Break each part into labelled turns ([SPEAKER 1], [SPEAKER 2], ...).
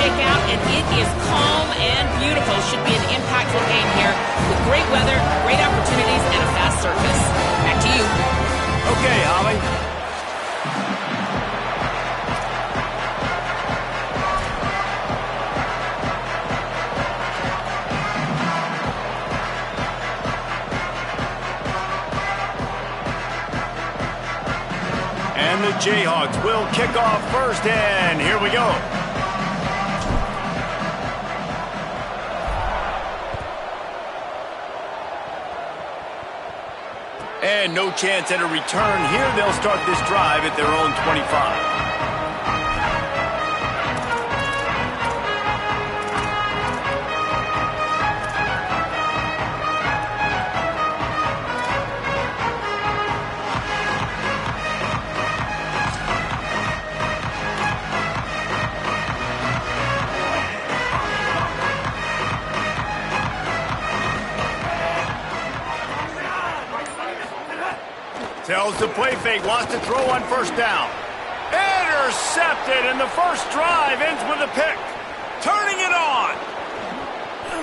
[SPEAKER 1] shake out, and it is calm and beautiful. Should be an impactful game here with great weather, great opportunities, and a fast surface. Back to you.
[SPEAKER 2] Okay, Holly. And the Jayhawks will kick off first, and here we go. And no chance at a return here. They'll start this drive at their own 25. Tells the play fake, wants to throw on first down. Intercepted, and the first drive ends with a pick. Turning it on.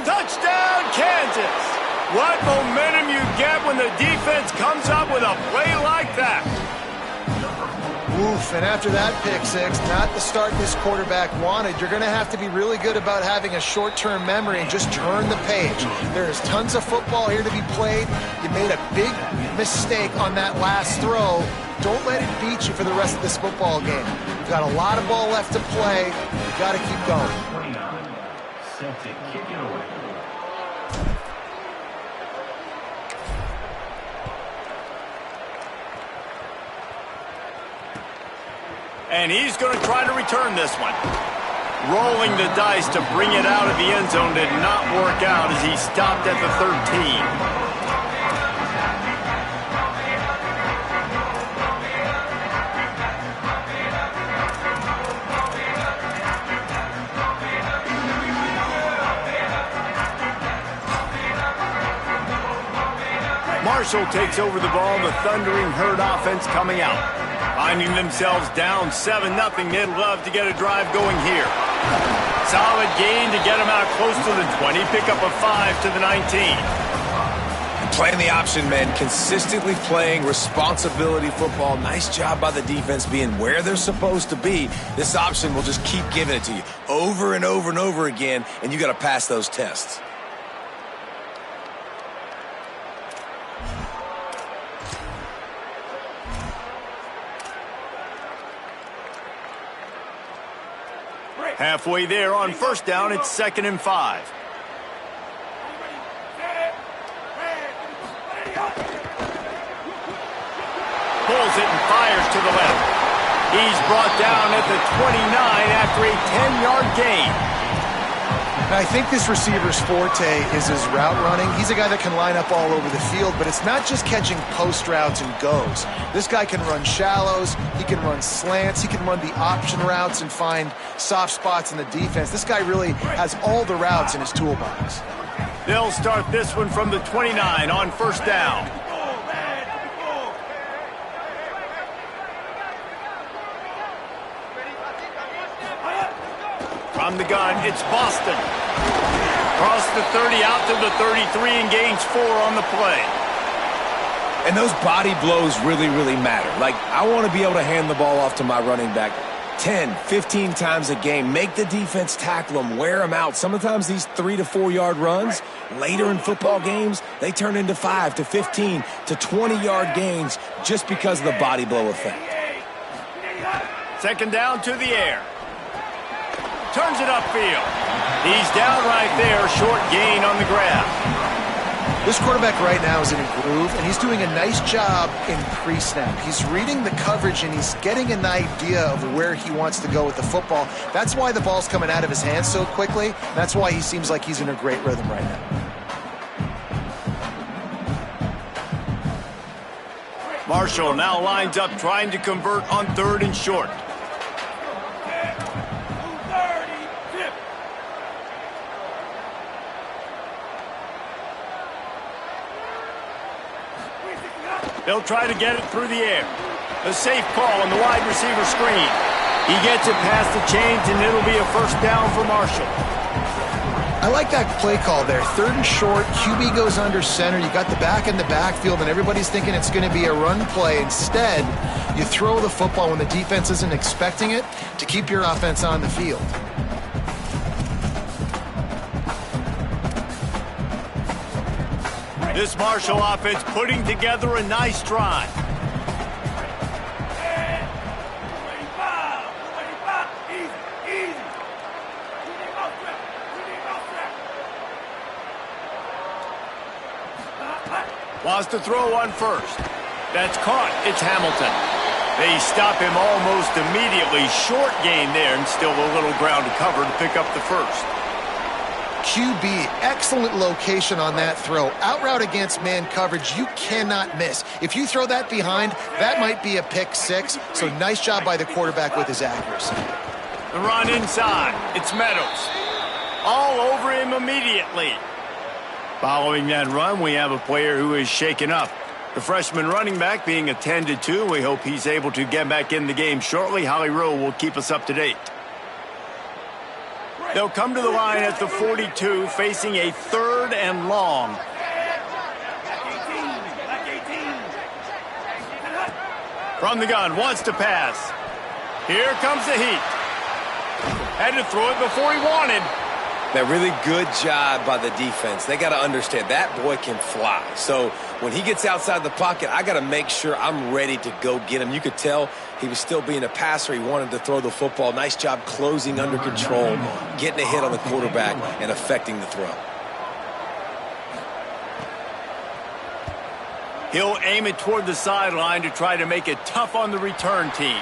[SPEAKER 2] Touchdown, Kansas. What momentum you get when the defense comes up with a play like that.
[SPEAKER 3] Oof, and after that pick six, not the start this quarterback wanted. You're going to have to be really good about having a short-term memory and just turn the page. There's tons of football here to be played. You made a big mistake on that last throw. Don't let it beat you for the rest of this football game. You've got a lot of ball left to play. You've got to keep going.
[SPEAKER 4] 29, set to kick it away.
[SPEAKER 2] And he's going to try to return this one. Rolling the dice to bring it out of the end zone did not work out as he stopped at the 13. Marshall takes over the ball, the Thundering Herd offense coming out. Finding themselves down 7-0, they'd love to get a drive going here. Solid gain to get them out close to the 20, pick up a 5 to the 19.
[SPEAKER 5] Playing the option, man, consistently playing responsibility football. Nice job by the defense being where they're supposed to be. This option will just keep giving it to you over and over and over again, and you got to pass those tests.
[SPEAKER 2] Halfway there on first down, it's 2nd and 5. Pulls it and fires to the left. He's brought down at the 29 after a 10-yard gain.
[SPEAKER 3] I think this receiver's forte is his route running. He's a guy that can line up all over the field, but it's not just catching post routes and goes. This guy can run shallows, he can run slants, he can run the option routes and find soft spots in the defense. This guy really has all the routes in his toolbox.
[SPEAKER 2] They'll start this one from the 29 on first down. From the gun, it's Boston. Across the 30, out to the 33, and gains 4 on the play.
[SPEAKER 5] And those body blows really, really matter. Like, I want to be able to hand the ball off to my running back 10, 15 times a game. Make the defense tackle them, wear them out. Sometimes these 3 to 4 yard runs, later in football games, they turn into 5 to 15 to 20-yard gains just because of the body blow effect.
[SPEAKER 2] 2nd down to the air. Turns it upfield. He's down right there, short gain on the grab.
[SPEAKER 3] This quarterback right now is in a groove, and he's doing a nice job in pre-snap. He's reading the coverage, and he's getting an idea of where he wants to go with the football. That's why the ball's coming out of his hands so quickly. That's why he seems like he's in a great rhythm right now.
[SPEAKER 2] Marshall now lines up trying to convert on 3rd and short. They'll try to get it through the air. A safe call on the wide receiver screen. He gets it past the chains, and it'll be a first down for Marshall.
[SPEAKER 3] I like that play call there. 3rd and short, QB goes under center. You got the back in the backfield, and everybody's thinking it's going to be a run play. Instead, you throw the football when the defense isn't expecting it to keep your offense on the field.
[SPEAKER 2] This Marshall offense putting together a nice drive. Wants to throw on first. That's caught. It's Hamilton. They stop him almost immediately. Short gain there, and still a little ground to cover to pick up the first.
[SPEAKER 3] QB, excellent location on that throw. Out route against man coverage, you cannot miss. If you throw that behind, that might be a pick 6. So nice job by the quarterback with his accuracy.
[SPEAKER 2] The run inside. It's Meadows. All over him immediately. Following that run, we have a player who is shaken up. The freshman running back being attended to. We hope he's able to get back in the game shortly. Holly Rowe will keep us up to date. They'll come to the line at the 42, facing a 3rd and long. From the gun, wants to pass. Here comes the heat. Had to throw it before he wanted.
[SPEAKER 5] That really good job by the defense. They got to understand that boy can fly. So when he gets outside the pocket, I got to make sure I'm ready to go get him. You could tell he was still being a passer. He wanted to throw the football. Nice job closing under control, getting a hit on the quarterback, and affecting the throw.
[SPEAKER 2] He'll aim it toward the sideline to try to make it tough on the return team.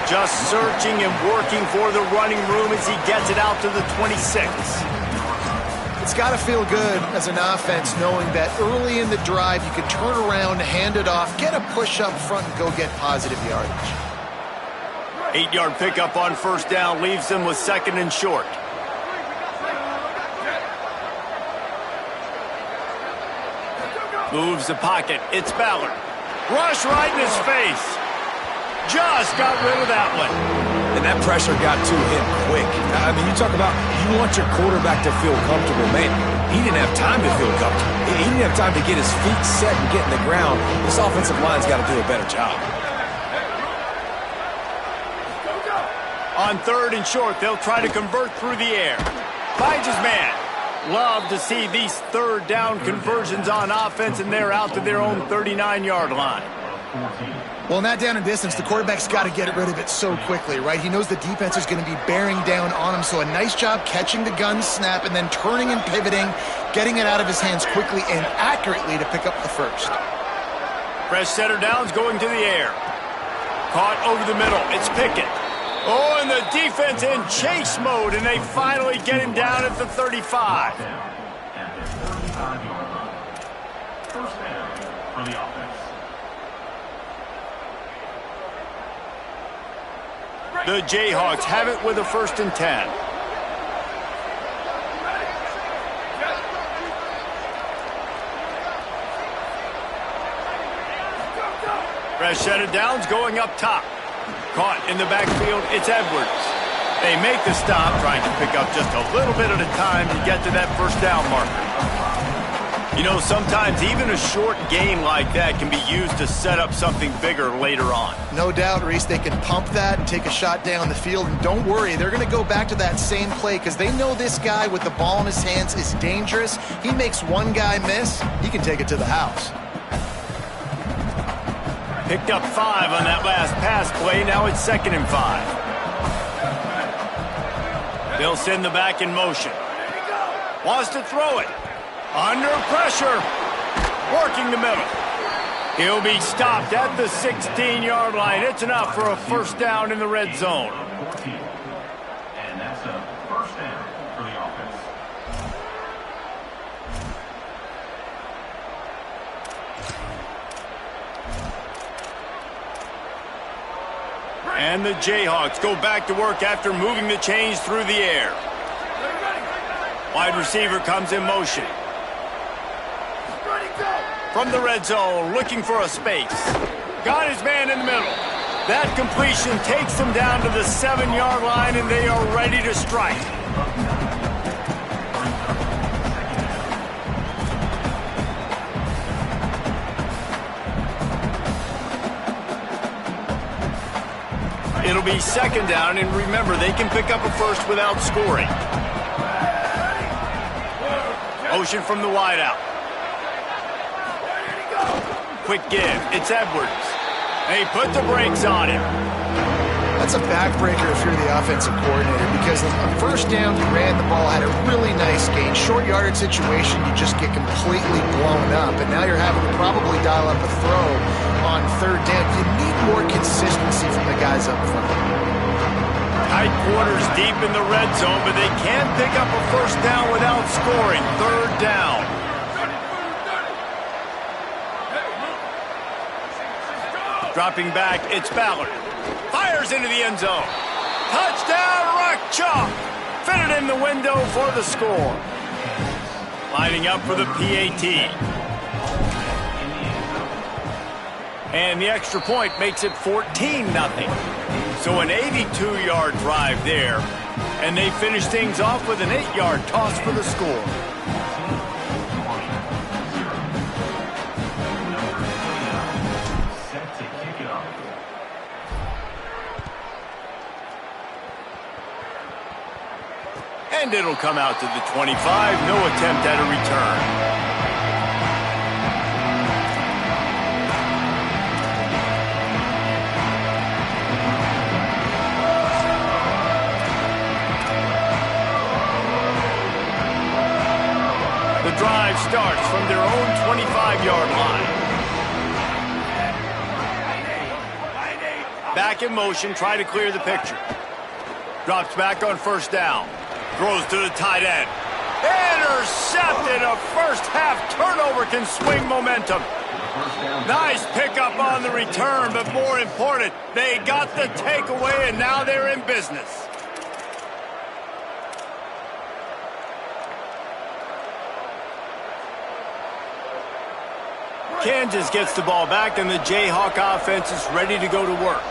[SPEAKER 2] Just searching and working for the running room as he gets it out to the 26.
[SPEAKER 3] It's got to feel good as an offense knowing that early in the drive you can turn around, hand it off, get a push up front, and go get positive yardage.
[SPEAKER 2] 8-yard pickup on first down leaves them with 2nd and short. Moves the pocket. It's Ballard. Rush right in his face. Just got rid of that one.
[SPEAKER 5] And that pressure got to him quick. I mean, you talk about you want your quarterback to feel comfortable. Man, he didn't have time to feel comfortable. He didn't have time to get his feet set and get in the ground. This offensive line's got to do a better job.
[SPEAKER 2] On 3rd and short, they'll try to convert through the air. Finds his man. Love to see these 3rd down conversions on offense, and they're out to their own 39-yard line.
[SPEAKER 3] Well, in that down and distance, the quarterback's got to get rid of it so quickly, right? He knows the defense is going to be bearing down on him, so a nice job catching the gun snap and then turning and pivoting, getting it out of his hands quickly and accurately to pick up the first.
[SPEAKER 2] Fresh setter downs going to the air. Caught over the middle. It's Pickett. Oh, and the defense in chase mode, and they finally get him down at the 35.
[SPEAKER 4] First down for the offense.
[SPEAKER 2] The Jayhawks have it with a 1st and 10. Fresh set of downs going up top. Caught in the backfield, it's Edwards. They make the stop, trying to pick up just a little bit at a time to get to that first down marker. You know, sometimes even a short gain like that can be used to set up something bigger later on.
[SPEAKER 3] No doubt, Reese, they can pump that and take a shot down the field. And don't worry, they're going to go back to that same play because they know this guy with the ball in his hands is dangerous. He makes one guy miss, he can take it to the house.
[SPEAKER 2] Picked up 5 on that last pass play. Now it's 2nd and 5. They'll send the back in motion. Wants to throw it. Under pressure. Working the middle. He'll be stopped at the 16-yard line. It's enough for a first down in the red zone.
[SPEAKER 4] 14. And that's a first down for the offense.
[SPEAKER 2] And the Jayhawks go back to work after moving the chains through the air. Wide receiver comes in motion. From the red zone, looking for a space. Got his man in the middle. That completion takes them down to the 7-yard line, and they are ready to strike. It'll be second down, and remember, they can pick up a first without scoring. Motion from the wideout. Quick give. It's Edwards. They put the brakes on him.
[SPEAKER 3] That's a backbreaker if you're the offensive coordinator, because on first down, you ran the ball, had a really nice gain. Short yardage situation, you just get completely blown up, and now you're having to probably dial up a throw on third down. You need more consistency from the guys up front.
[SPEAKER 2] Tight quarters deep in the red zone, but they can't pick up a first down without scoring. Third down. Dropping back, it's Ballard. Fires into the end zone. Touchdown, Rock Chalk. Fitted in the window for the score. Lining up for the PAT. And the extra point makes it 14-0. So an 82-yard drive there. And they finish things off with an 8-yard toss for the score. And it'll come out to the 25. No attempt at a return. The drive starts from their own 25-yard line. Back in motion, try to clear the picture. Drops back on first down. Throws to the tight end. Intercepted. A first-half turnover can swing momentum. Nice pickup on the return, but more important, they got the takeaway, and now they're in business. Kansas gets the ball back, and the Jayhawk offense is ready to go to work.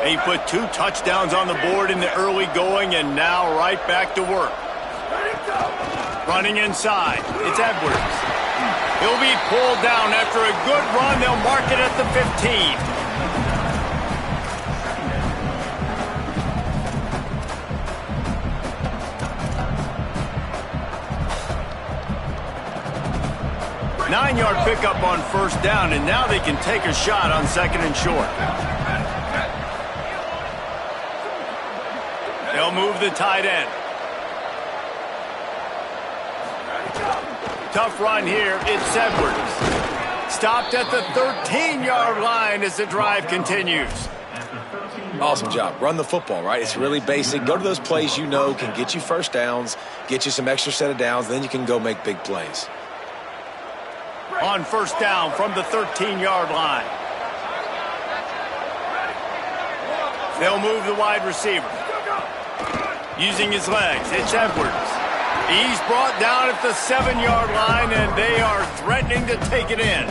[SPEAKER 2] They put 2 touchdowns on the board in the early going, and now right back to work. Running inside, it's Edwards. He'll be pulled down after a good run. They'll mark it at the 15. Nine-yard pickup on first down, and now they can take a shot on second and short. They'll move the tight end. Tough run here. It's Edwards. Stopped at the 13-yard line as the drive continues.
[SPEAKER 5] Awesome job. Run the football, right? It's really basic. Go to those plays you know can get you first downs, get you some extra set of downs, then you can go make big plays.
[SPEAKER 2] On first down from the 13-yard line. They'll move the wide receiver. Using his legs, it's Edwards. He's brought down at the 7-yard line, and they are threatening to take it in.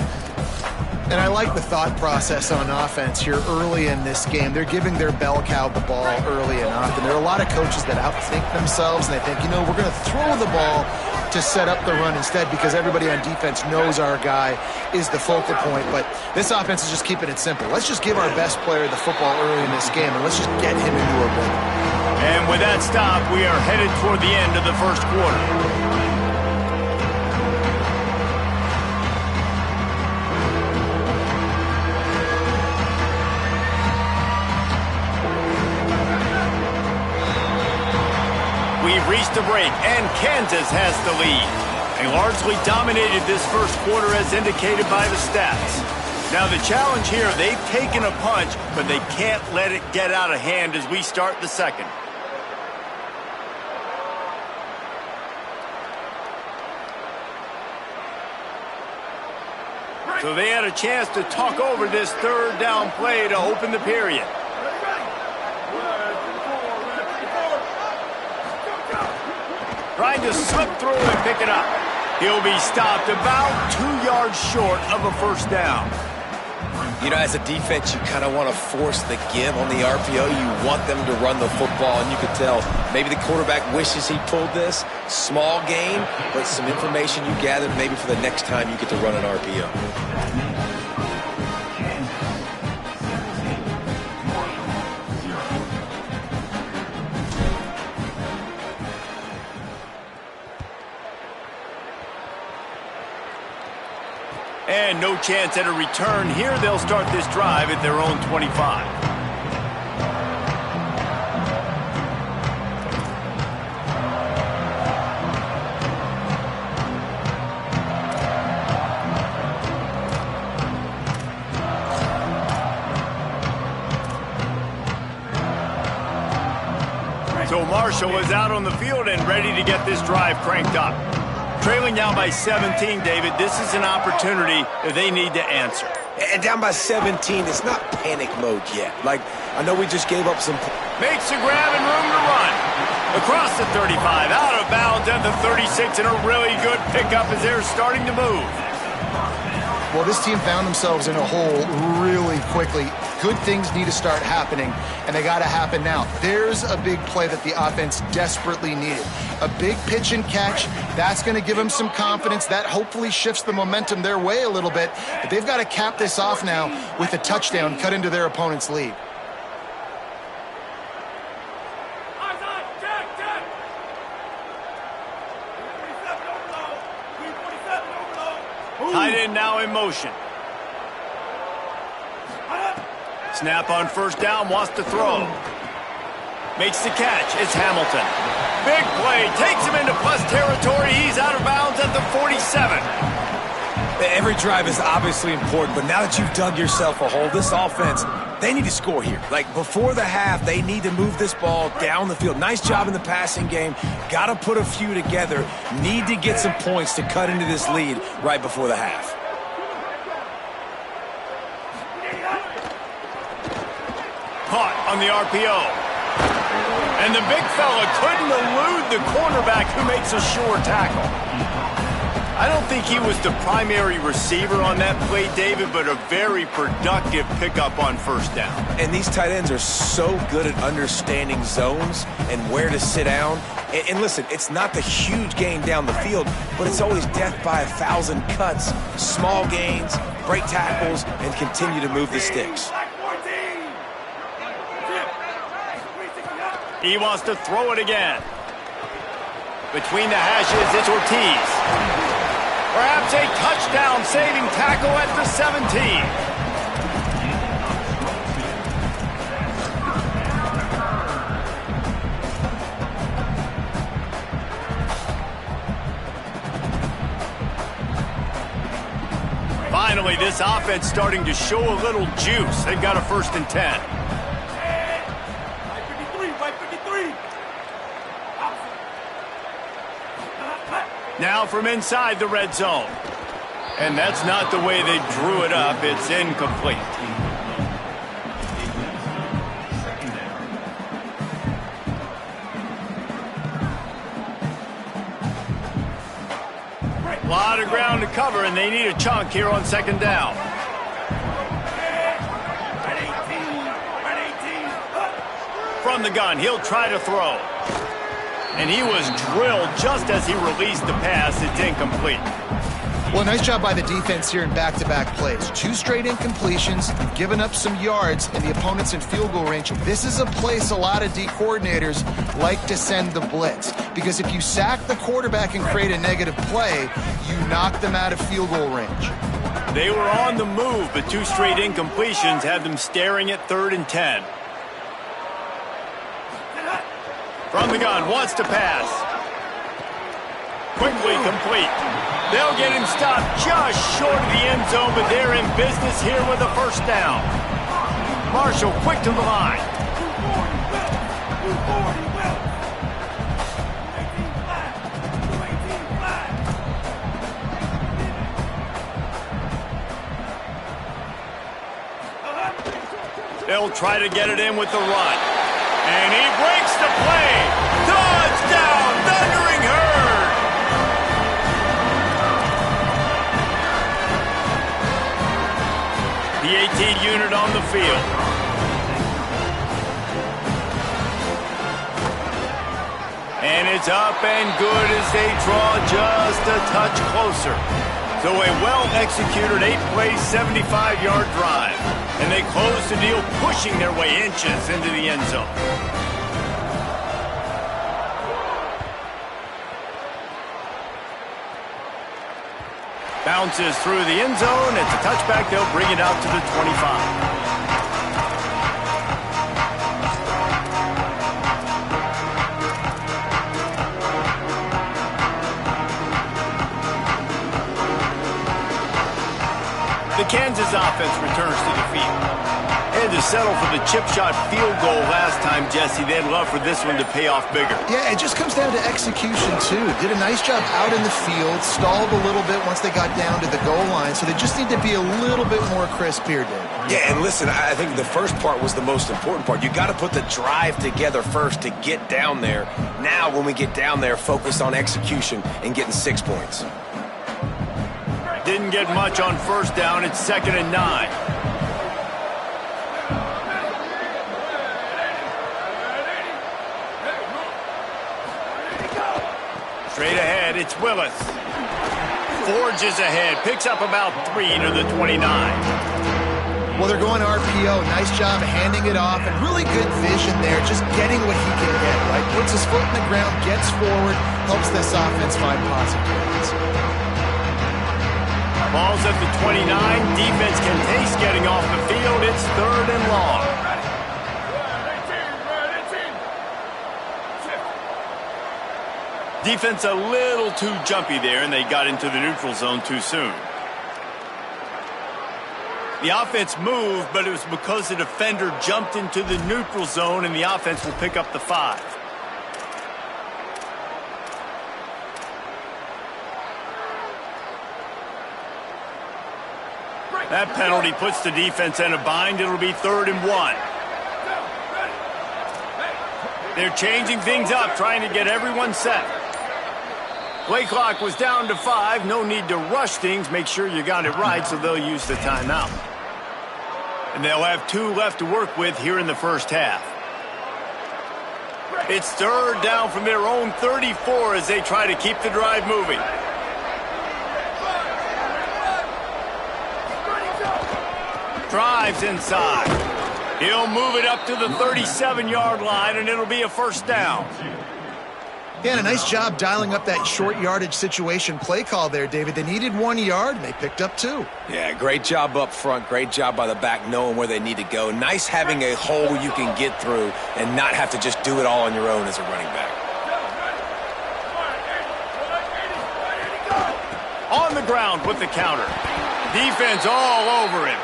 [SPEAKER 3] And I like the thought process on offense here early in this game. They're giving their bell cow the ball early enough, and there are a lot of coaches that outthink themselves, and they think, you know, we're going to throw the ball to set up the run instead because everybody on defense knows our guy is the focal point. But this offense is just keeping it simple. Let's just give our best player the football early in this game, and let's just get him into a rhythm.
[SPEAKER 2] And with that stop, we are headed toward the end of the first quarter. We've reached a break, and Kansas has the lead. They largely dominated this first quarter as indicated by the stats. Now the challenge here, they've taken a punch, but they can't let it get out of hand as we start the second. So they had a chance to talk over this third down play to open the period. Trying to slip through and pick it up. He'll be stopped about 2 yards short of a first down.
[SPEAKER 5] You know, as a defense, you kind of want to force the give on the RPO. You want them to run the football, and you can tell maybe the quarterback wishes he pulled this. Small gain, but some information you gathered maybe for the next time you get to run an RPO.
[SPEAKER 2] And no chance at a return here. They'll start this drive at their own 25. So Marshall is out on the field and ready to get this drive cranked up. Trailing down by 17, David, this is an opportunity that they need to answer.
[SPEAKER 5] And down by 17, it's not panic mode yet. Like, I know we just gave up some...
[SPEAKER 2] Makes a grab and room to run. Across the 35, out of bounds at the 36, and a really good pickup as they're starting to move.
[SPEAKER 3] Well, this team found themselves in a hole really quickly. Good things need to start happening, and they got to happen now. There's a big play that the offense desperately needed. A big pitch and catch. That's going to give them some confidence. That hopefully shifts the momentum their way a little bit. But they've got to cap this off now with a touchdown cut into their opponent's lead.
[SPEAKER 2] Tight end now in motion. Snap on first down, wants to throw. Makes the catch, it's Hamilton. Big play, takes him into plus territory. He's out of bounds at the 47.
[SPEAKER 5] Every drive is obviously important, but now that you've dug yourself a hole, this offense, they need to score here. Like, before the half, they need to move this ball down the field. Nice job in the passing game. Got to put a few together. Need to get some points to cut into this lead right before the half.
[SPEAKER 2] Caught on the RPO. And the big fella couldn't elude the cornerback who makes a sure tackle. I don't think he was the primary receiver on that play, David, but a very productive pickup on first down.
[SPEAKER 5] And these tight ends are so good at understanding zones and where to sit down. And listen, it's not the huge gain down the field, but it's always death by 1,000 cuts, small gains, break tackles, and continue to move the sticks.
[SPEAKER 2] He wants to throw it again. Between the hashes, it's Ortiz. Perhaps a touchdown-saving tackle at the 17. Finally, this offense starting to show a little juice. They've got a 1st and 10. Now from inside the red zone. And that's not the way they drew it up. It's incomplete. A lot of ground to cover, and they need a chunk here on 2nd down. From the gun, he'll try to throw. And he was drilled just as he released the pass. It's incomplete.
[SPEAKER 3] Well, nice job by the defense here in back-to-back plays. 2 straight incompletions, giving up some yards, and the opponent's in field goal range. This is a place a lot of D coordinators like to send the blitz, because if you sack the quarterback and create a negative play, you knock them out of field goal range.
[SPEAKER 2] They were on the move, but 2 straight incompletions had them staring at 3rd and 10. From the gun, wants to pass. Quickly complete. They'll get him stopped just short of the end zone, but they're in business here with a first down. Marshall quick to the line. They'll try to get it in with the run. And he breaks the play. Touchdown, Thundering Herd. The 18 unit on the field. And it's up and good as they draw just a touch closer. So a well-executed 8-play, 75-yard drive. And they close the deal, pushing their way inches into the end zone. Bounces through the end zone. It's a touchback. They'll bring it out to the 25. The Kansas offense returns to the field. And to settle for the chip shot field goal last time, Jesse, they'd love for this one to pay off bigger.
[SPEAKER 3] Yeah, it just comes down to execution, too. Did a nice job out in the field, stalled a little bit once they got down to the goal line, so they just need to be a little bit more crisp here, Dave.
[SPEAKER 5] Yeah, and listen, I think the first part was the most important part. You got to put the drive together first to get down there. Now, when we get down there, focus on execution and getting 6 points.
[SPEAKER 2] Didn't get much on first down. It's 2nd and 9. Straight ahead, it's Willis. Forges ahead, picks up about 3 to the 29.
[SPEAKER 3] Well, they're going RPO. Nice job handing it off, and really good vision there, just getting what he can get, right? Puts his foot in the ground, gets forward, helps this offense find possibilities.
[SPEAKER 2] Ball's at the 29. Defense can taste getting off the field. It's 3rd and long. Defense a little too jumpy there, and they got into the neutral zone too soon. The offense moved, but it was because the defender jumped into the neutral zone, and the offense will pick up the 5. That penalty puts the defense in a bind. It'll be 3rd and 1. They're changing things up, trying to get everyone set. Play clock was down to 5. No need to rush things. Make sure you got it right, so they'll use the timeout. And they'll have 2 left to work with here in the first half. It's 3rd down from their own 34 as they try to keep the drive moving. Drives inside. He'll move it up to the 37-yard line, and it'll be a first down.
[SPEAKER 3] Yeah, and a nice job dialing up that short yardage situation play call there, David. They needed 1 yard, and they picked up 2.
[SPEAKER 5] Yeah, great job up front. Great job by the back knowing where they need to go. Nice having a hole you can get through and not have to just do it all on your own as a running back.
[SPEAKER 2] On the ground with the counter. Defense all over him.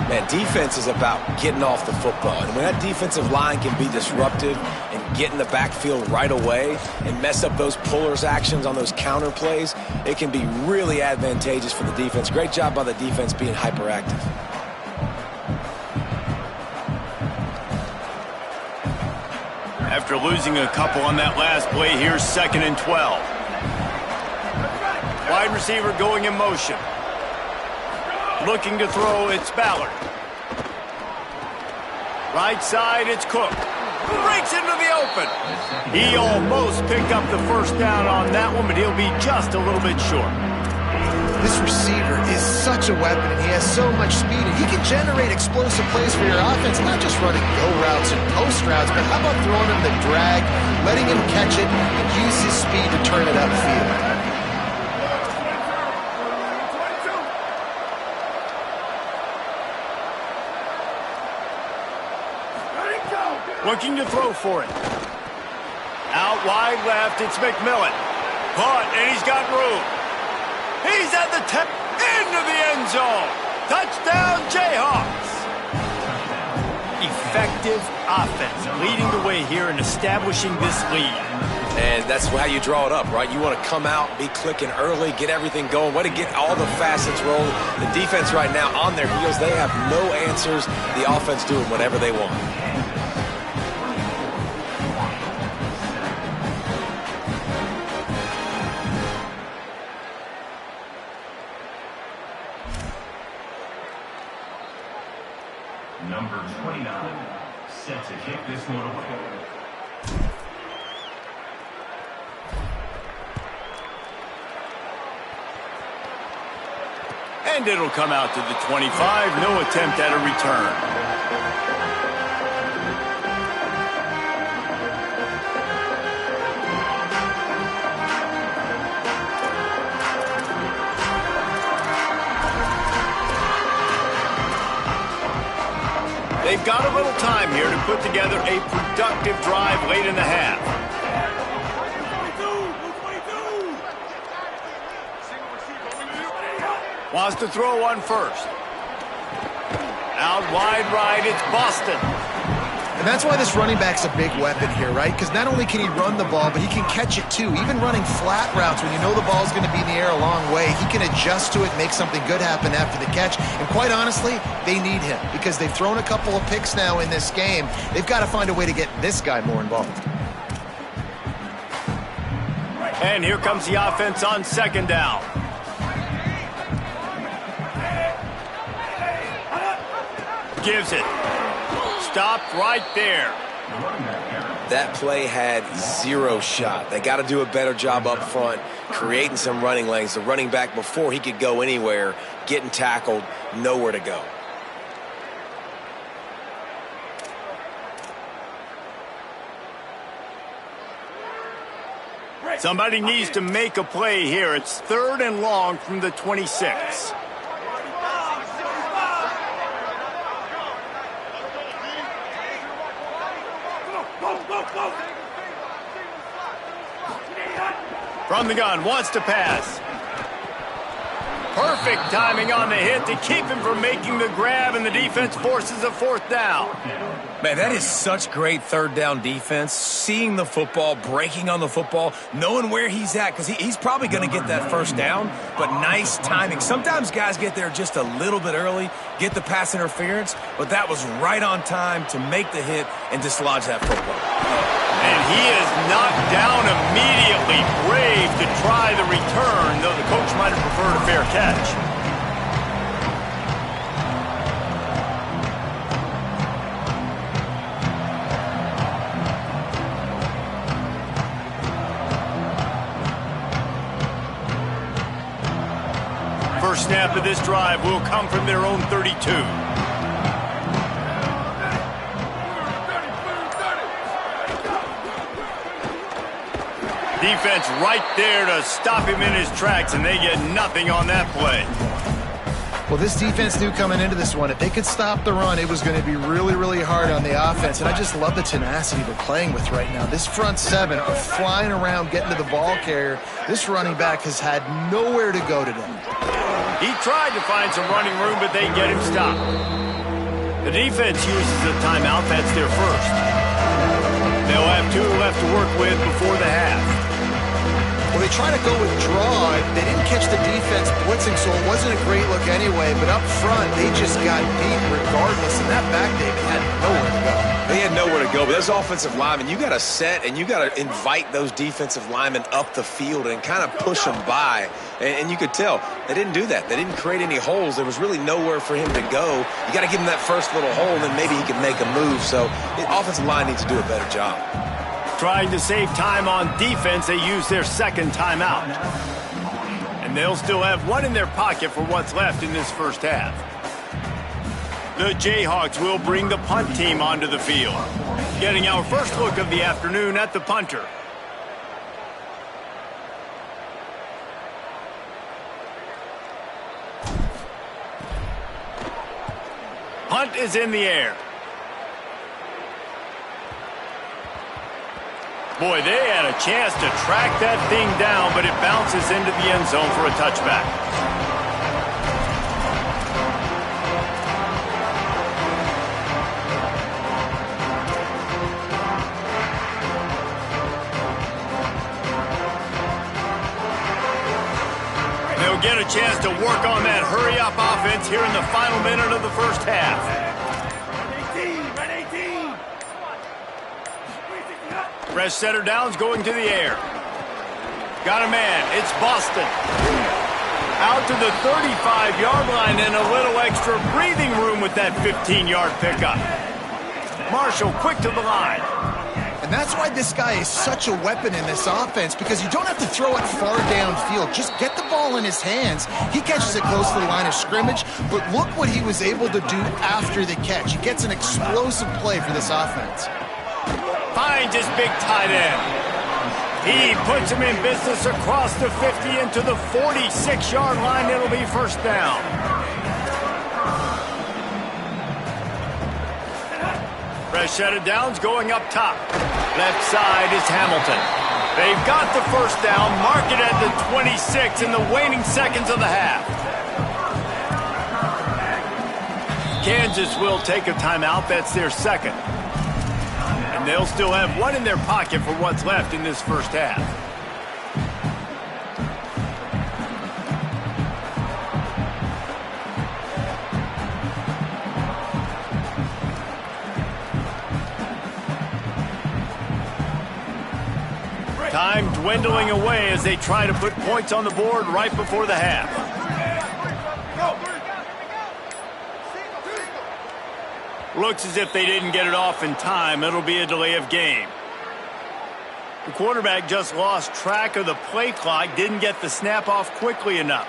[SPEAKER 5] Man, defense is about getting off the football. And when that defensive line can be disruptive and get in the backfield right away and mess up those pullers actions on those counter plays, it can be really advantageous for the defense. Great job by the defense being hyperactive.
[SPEAKER 2] After losing a couple on that last play, here's 2nd and 12. Wide receiver going in motion. Looking to throw, it's Ballard. Right side, it's Cook. Breaks into the open. He almost picked up the first down on that one, but he'll be just a little bit short.
[SPEAKER 3] This receiver is such a weapon, and he has so much speed, and he can generate explosive plays for your offense, not just running go routes and post routes, but how about throwing him the drag, letting him catch it, and use his speed to turn it upfield.
[SPEAKER 2] Looking to throw for it. Out wide left, it's McMillan. Caught, and he's got room. He's at the into the end zone. Touchdown, Jayhawks. Effective offense leading the way here and establishing this lead.
[SPEAKER 5] And that's how you draw it up, right? You want to come out, be clicking early, get everything going, want to get all the facets rolling. The defense right now on their heels, they have no answers. The offense doing whatever they want.
[SPEAKER 4] Number 29, set to kick this one away.
[SPEAKER 2] And it'll come out to the 25. No attempt at a return. They've got a little time here to put together a productive drive late in the half. Wants to throw one first. Out wide right, it's Boston.
[SPEAKER 3] And that's why this running back's a big weapon here, right? Because not only can he run the ball, but he can catch it too. Even running flat routes when you know the ball's going to be in the air a long way, he can adjust to it, make something good happen after the catch. And quite honestly, they need him because they've thrown a couple of picks now in this game. They've got to find a way to get this guy more involved.
[SPEAKER 2] And here comes the offense on second down. Gives it. Stopped right there.
[SPEAKER 5] That play had zero shot. They got to do a better job up front, creating some running lanes. The running back, before he could go anywhere, getting tackled, nowhere to go.
[SPEAKER 2] Somebody needs to make a play here. It's 3rd and long from the 26. From the gun, wants to pass. Perfect timing on the hit to keep him from making the grab, and the defense forces a 4th down.
[SPEAKER 5] Man, that is such great 3rd down defense. Seeing the football, breaking on the football, knowing where he's at, because he's probably going to get that 1st down, but nice timing. Sometimes guys get there just a little bit early, get the pass interference, but that was right on time to make the hit and dislodge that football.
[SPEAKER 2] And he is knocked down immediately. Brave to try the return, though the coach might have preferred a fair catch. First snap of this drive will come from their own 32. Defense right there to stop him in his tracks, and they get nothing on that play.
[SPEAKER 3] Well, this defense knew coming into this one, if they could stop the run, it was going to be really, really hard on the offense. And I just love the tenacity they're playing with right now. This front 7 are flying around, getting to the ball carrier. This running back has had nowhere to go today.
[SPEAKER 2] He tried to find some running room, but they get him stopped. The defense uses a timeout. That's their first. They'll have 2 left to work with before the half.
[SPEAKER 3] Well, they try to go with draw. They didn't catch the defense blitzing, so it wasn't a great look anyway. But up front, they just got beat regardless. And that back, David, had nowhere to go.
[SPEAKER 5] They had nowhere to go, but those offensive linemen, you got to set and you got to invite those defensive linemen up the field and kind of push them by. And you could tell they didn't do that. They didn't create any holes. There was really nowhere for him to go. You got to give him that first little hole, and then maybe he can make a move. So the offensive line needs to do a better job.
[SPEAKER 2] Trying to save time on defense, they use their 2nd timeout. And they'll still have 1 in their pocket for what's left in this first half. The Jayhawks will bring the punt team onto the field. Getting our first look of the afternoon at the punter. Punt is in the air. Boy, they had a chance to track that thing down, but it bounces into the end zone for a touchback. They'll get a chance to work on that hurry-up offense here in the final minute of the first half. Fresh setter downs going to the air. Got a man. It's Boston. Out to the 35-yard line and a little extra breathing room with that 15-yard pickup. Marshall quick to the line.
[SPEAKER 3] And that's why this guy is such a weapon in this offense, because you don't have to throw it far downfield. Just get the ball in his hands. He catches it close to the line of scrimmage, but look what he was able to do after the catch. He gets an explosive play for this offense.
[SPEAKER 2] Finds his big tight end. He puts him in business across the 50 into the 46-yard line. It'll be first down. Fresh set of downs going up top. Left side is Hamilton. They've got the first down. Mark it at the 26 in the waning seconds of the half. Kansas will take a timeout. That's their second. And they'll still have one in their pocket for what's left in this first half. Time dwindling away as they try to put points on the board right before the half. Looks as if they didn't get it off in time. It'll be a delay of game. The quarterback just lost track of the play clock, didn't get the snap off quickly enough.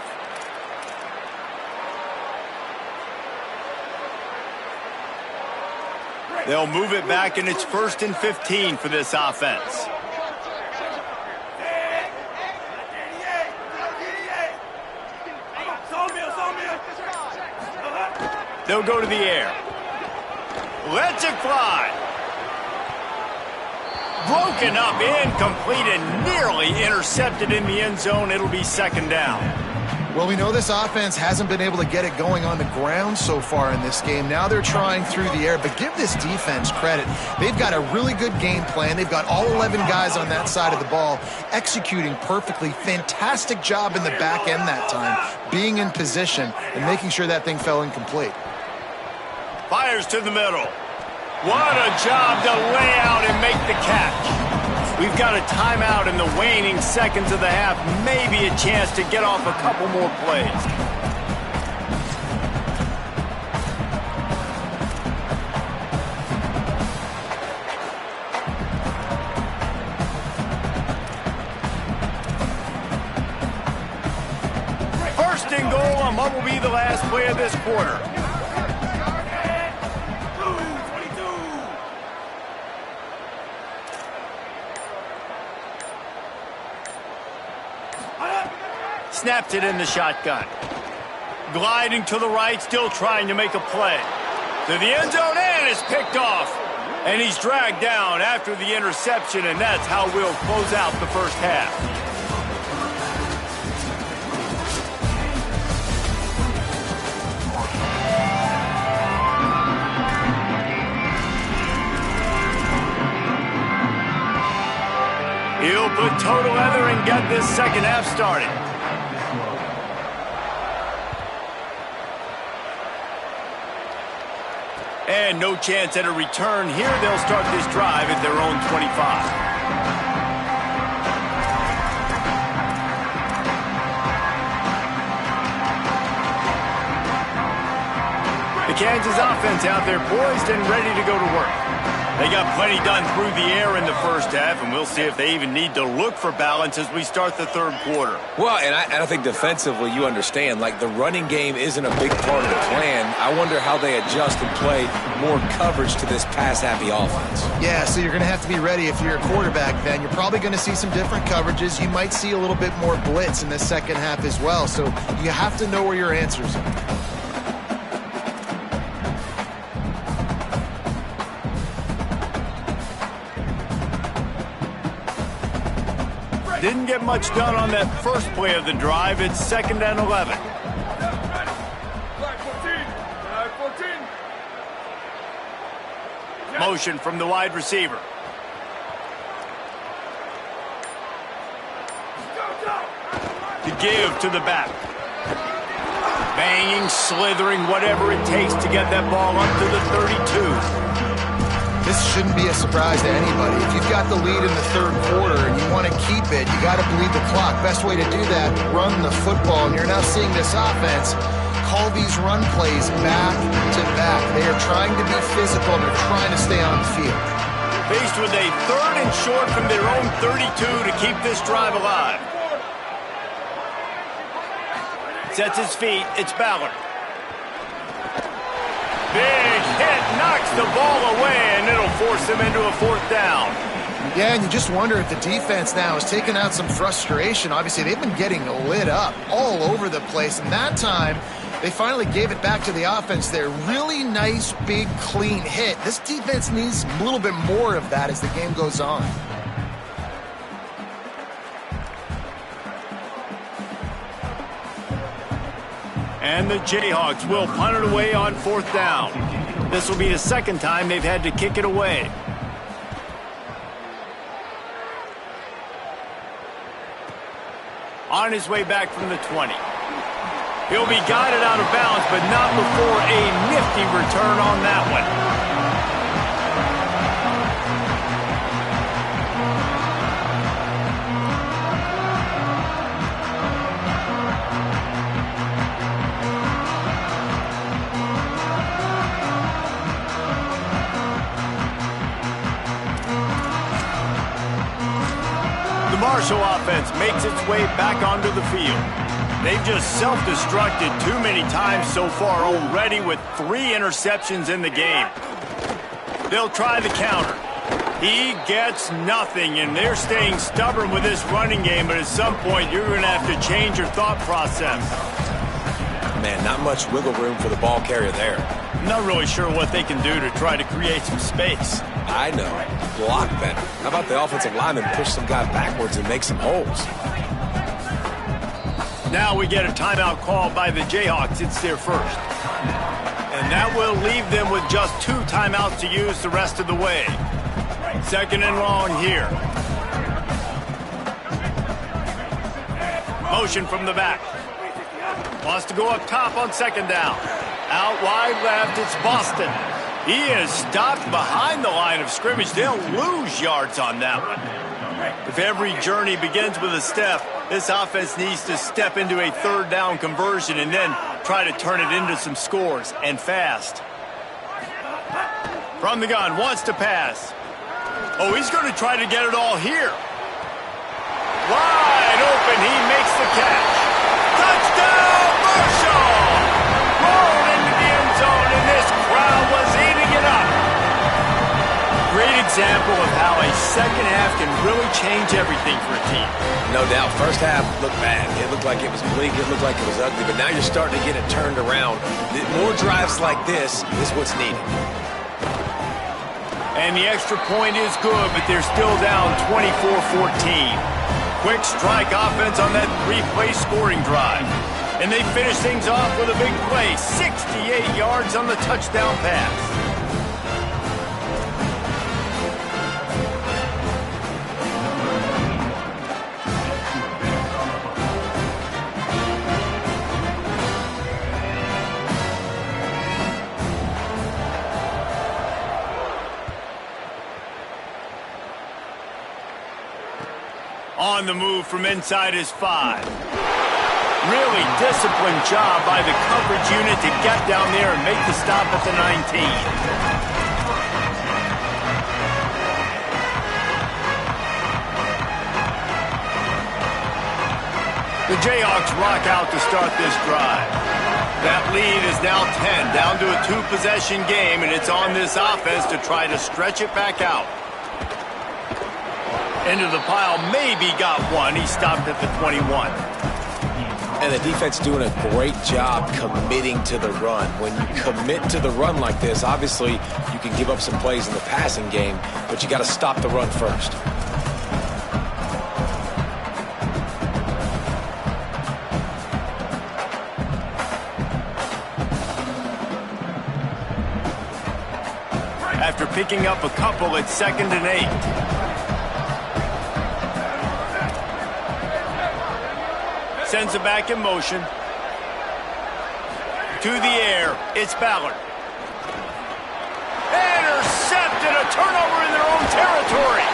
[SPEAKER 2] They'll move it back, and it's 1st and 15 for this offense. They'll go to the air. Lets it fly. Broken up, incomplete, and nearly intercepted in the end zone. It'll be second down.
[SPEAKER 3] Well, we know this offense hasn't been able to get it going on the ground so far in this game. Now they're trying through the air, but give this defense credit. They've got a really good game plan. They've got all 11 guys on that side of the ball executing perfectly. Fantastic job in the back end that time, being in position and making sure that thing fell incomplete.
[SPEAKER 2] Fires to the middle. What a job to lay out and make the catch. We've got a timeout in the waning seconds of the half. Maybe a chance to get off a couple more plays. First and goal, and what will be the last play of this quarter. Snapped it in the shotgun. Gliding to the right, still trying to make a play. To the end zone, and it's picked off. And he's dragged down after the interception, and that's how we'll close out the first half. He'll put total leather and get this second half started. And no chance at a return here. They'll start this drive at their own 25. The Kansas offense out there poised and ready to go to work. They got plenty done through the air in the first half, and we'll see if they even need to look for balance as we start the third quarter.
[SPEAKER 5] Well, and I think defensively, you understand, like the running game isn't a big part of the plan. I wonder how they adjust and play more coverage to this pass-happy offense.
[SPEAKER 3] Yeah, so you're going to have to be ready if you're a quarterback then. You're probably going to see some different coverages. You might see a little bit more blitz in the second half as well, so you have to know where your answers are.
[SPEAKER 2] Didn't get much done on that first play of the drive. It's 2nd and 11. Motion from the wide receiver. To give to the back. Banging, slithering, whatever it takes to get that ball up to the 32.
[SPEAKER 3] This shouldn't be a surprise to anybody. If you've got the lead in the third quarter and you want to keep it, you got to bleed the clock. Best way to do that, run the football. And you're now seeing this offense call these run plays back to back. They are trying to be physical and they're trying to stay on the field.
[SPEAKER 2] Faced with a 3rd and short from their own 32 to keep this drive alive. Sets his feet. It's Ballard. Big hit, knocks the ball away, and it'll force him into a 4th down.
[SPEAKER 3] Yeah, and you just wonder if the defense now is taking out some frustration. Obviously, they've been getting lit up all over the place, and that time, they finally gave it back to the offense there. Really nice, big, clean hit. This defense needs a little bit more of that as the game goes on.
[SPEAKER 2] And the Jayhawks will punt it away on 4th down. This will be the 2nd time they've had to kick it away. On his way back from the 20. He'll be guided out of bounds, but not before a nifty return on that one. Marshall offense makes its way back onto the field. They've just self-destructed too many times so far already with 3 interceptions in the game. They'll try the counter. He gets nothing, and they're staying stubborn with this running game, but at some point you're going to have to change your thought process.
[SPEAKER 5] Man, not much wiggle room for the ball carrier there.
[SPEAKER 2] I'm not really sure what they can do to try to create some space.
[SPEAKER 5] I know. Block better. How about the offensive lineman push some guy backwards and make some holes?
[SPEAKER 2] Now we get a timeout call by the Jayhawks. It's their first. And that will leave them with just 2 timeouts to use the rest of the way. 2nd and long here. Motion from the back. Wants to go up top on 2nd down. Out wide left, it's Boston. He is stopped behind the line of scrimmage. They'll lose yards on that one. If every journey begins with a step, this offense needs to step into a 3rd down conversion and then try to turn it into some scores, and fast. From the gun, wants to pass. Oh, he's going to try to get it all here. Wide open, he makes the catch. Touchdown, Marshall! Rolled into the end zone, and this crowd was eating it up. Great example of how a second half can really change everything for a team.
[SPEAKER 5] No doubt. First half looked bad. It looked like it was bleak. It looked like it was ugly. But now you're starting to get it turned around. More drives like this is what's needed.
[SPEAKER 2] And the extra point is good, but they're still down 24-14. Quick strike offense on that 3-play scoring drive. And they finish things off with a big play. 68 yards on the touchdown pass. On the move from inside his 5. Really disciplined job by the coverage unit to get down there and make the stop at the 19. The Jayhawks rock out to start this drive. That lead is now 10, down to a 2-possession game, and it's on this offense to try to stretch it back out. Into the pile, maybe got one. He stopped at the 21.
[SPEAKER 5] And the defense doing a great job committing to the run. When you commit to the run like this, obviously you can give up some plays in the passing game, but you got to stop the run first.
[SPEAKER 2] after picking up a couple at 2nd and 8. Sends it back in motion. To the air, it's Ballard. Intercepted, a turnover in their own territory.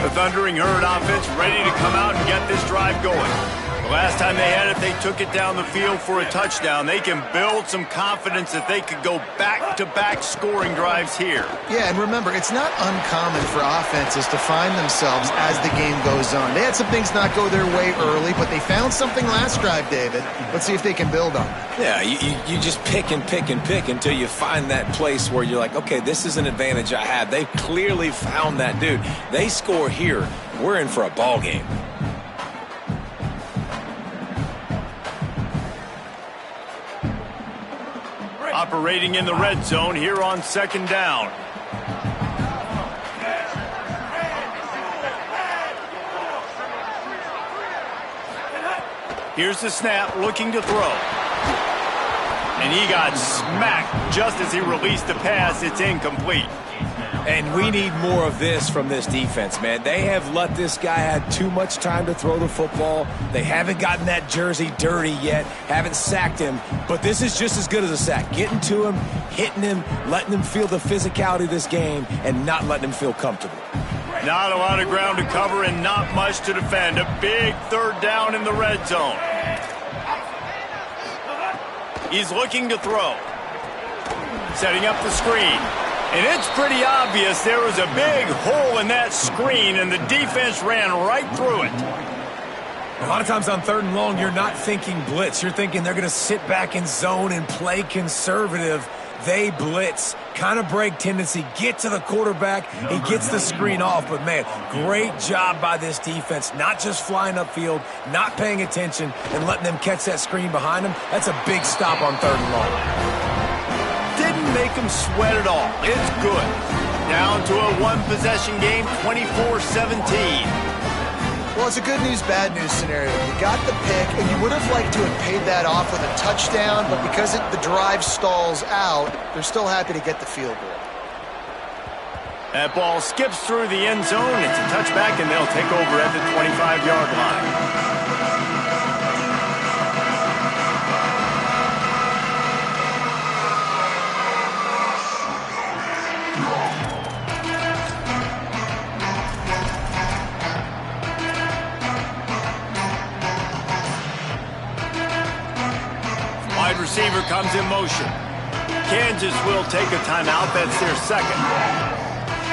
[SPEAKER 2] The Thundering Herd offense ready to come out and get this drive going. The last time they had it, they took it down the field for a touchdown. They can build some confidence that they could go back-to-back scoring drives here.
[SPEAKER 3] Yeah, and remember, it's not uncommon for offenses to find themselves as the game goes on. They had some things not go their way early, but they found something last drive, David. Let's see if they can build on it.
[SPEAKER 5] Yeah, you just pick and pick and pick until you find that place where you're like, okay, this is an advantage I have. They've clearly found that, dude. They score here, we're in for a ball game.
[SPEAKER 2] Operating in the red zone here on 2nd down. Here's the snap, looking to throw. And he got smacked just as he released the pass. It's incomplete.
[SPEAKER 5] And we need more of this from this defense, man. They have let this guy have too much time to throw the football. They haven't gotten that jersey dirty yet, haven't sacked him. But this is just as good as a sack. Getting to him, hitting him, letting him feel the physicality of this game, and not letting him feel comfortable.
[SPEAKER 2] Not a lot of ground to cover and not much to defend. A big 3rd down in the red zone. He's looking to throw. Setting up the screen. And it's pretty obvious there was a big hole in that screen, and the defense ran right through it.
[SPEAKER 5] A lot of times on 3rd and long, you're not thinking blitz. You're thinking they're going to sit back in zone and play conservative. They blitz, kind of break tendency, get to the quarterback. He gets the screen off, but, man, great job by this defense, not just flying upfield, not paying attention, and letting them catch that screen behind them. That's a big stop on 3rd and long.
[SPEAKER 2] Didn't make him sweat at all. It's good. Down to a one-possession game, 24-17.
[SPEAKER 3] Well, it's a good news, bad news scenario. You got the pick, and you would have liked to have paid that off with a touchdown, but because the drive stalls out, they're still happy to get the field goal.
[SPEAKER 2] That ball skips through the end zone. It's a touchback, and they'll take over at the 25-yard line. Receiver comes in motion. Kansas will take a timeout. That's their 2nd.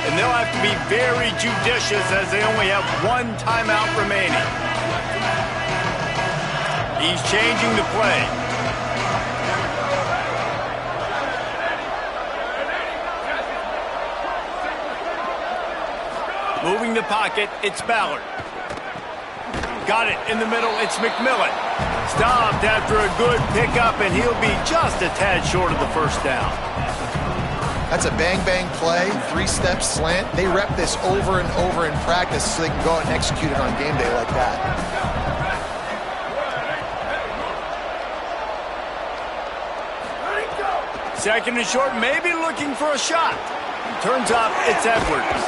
[SPEAKER 2] And they'll have to be very judicious as they only have 1 timeout remaining. He's changing the play. Moving the pocket, it's Ballard. Got it in the middle, it's McMillan. Stopped after a good pickup, and he'll be just a tad short of the 1st down.
[SPEAKER 3] That's a bang-bang play, 3-step slant. They rep this over and over in practice so they can go out and execute it on game day like that.
[SPEAKER 2] Second and short, maybe looking for a shot. Turns up, it's Edwards.